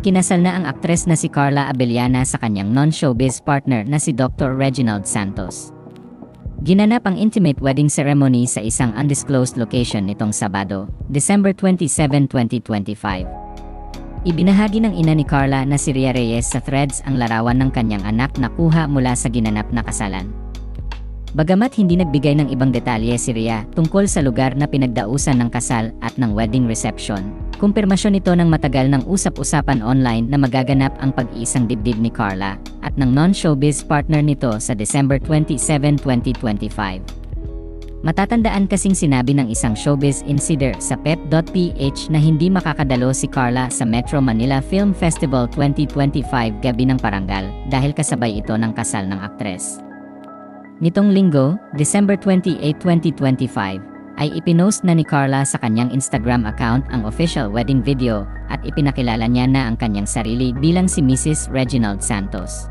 Ikinasal na ang aktres na si Carla Abellana sa kanyang non-showbiz partner na si Dr. Reginald Santos. Ginanap ang intimate wedding ceremony sa isang undisclosed location nitong Sabado, December 27, 2025. Ibinahagi ng ina ni Carla na si Ria Reyes sa Threads ang larawan ng kanyang anak na kuha mula sa ginanap na kasalan. Bagamat hindi nagbigay ng ibang detalye si Ria tungkol sa lugar na pinagdausan ng kasal at ng wedding reception, kumpirmasyon ito ng matagal ng usap-usapan online na magaganap ang pag-iisang dibdib ni Carla at ng non-showbiz partner nito sa December 27, 2025. Matatandaan kasing sinabi ng isang showbiz insider sa pep.ph na hindi makakadalo si Carla sa Metro Manila Film Festival 2025 Gabi ng Parangal dahil kasabay ito ng kasal ng aktres. Nitong Linggo, December 28, 2025, ay ipinost na ni Carla sa kanyang Instagram account ang official wedding video at ipinakilala niya na ang kanyang sarili bilang si Mrs. Reginald Santos.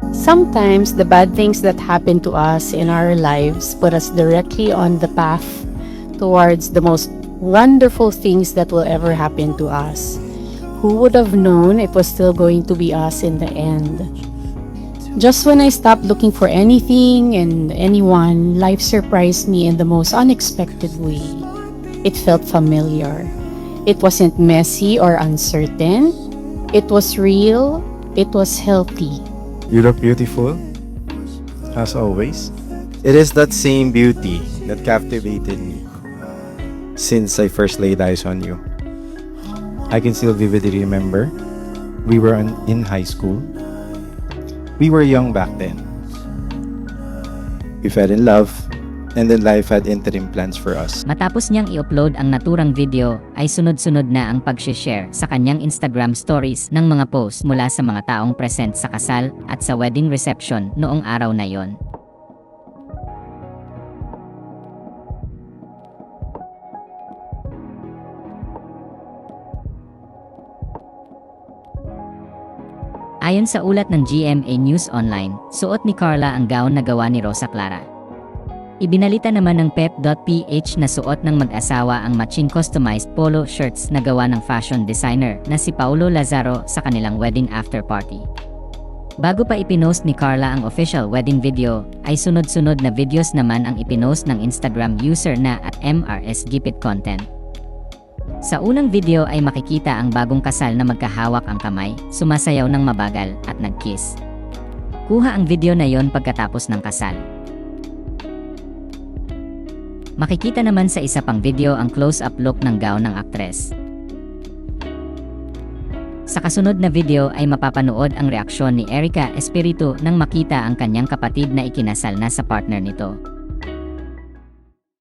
Sometimes the bad things that happen to us in our lives put us directly on the path towards the most wonderful things that will ever happen to us. Who would have known it was still going to be us in the end? Just when I stopped looking for anything and anyone, life surprised me in the most unexpected way. It felt familiar. It wasn't messy or uncertain. It was real. It was healthy. You look beautiful, as always. It is that same beauty that captivated me since I first laid eyes on you. I can still vividly remember we were in high school. We were young back then. We fell in love, and then life had interim plans for us. Matapos niyang i-upload ang naturang video, ay sunod-sunod na ang pag-share sa kanyang Instagram stories ng mga post mula sa mga taong present sa kasal at sa wedding reception noong araw na yon. Ayon sa ulat ng GMA News Online, suot ni Carla ang gown na gawa ni Rosa Clara. Ibinalita naman ng pep.ph na suot ng mag-asawa ang matching customized polo shirts na gawa ng fashion designer na si Paulo Lazaro sa kanilang wedding after party. Bago pa ipinost ni Carla ang official wedding video, ay sunod-sunod na videos naman ang ipinost ng Instagram user na @MRSGipitContent. Sa unang video ay makikita ang bagong kasal na magkahawak ang kamay, sumasayaw ng mabagal at nag-kiss. Kuha ang video na yon pagkatapos ng kasal. Makikita naman sa isa pang video ang close-up look ng gown ng aktres. Sa kasunod na video ay mapapanood ang reaksyon ni Erica Espiritu nang makita ang kanyang kapatid na ikinasal na sa partner nito.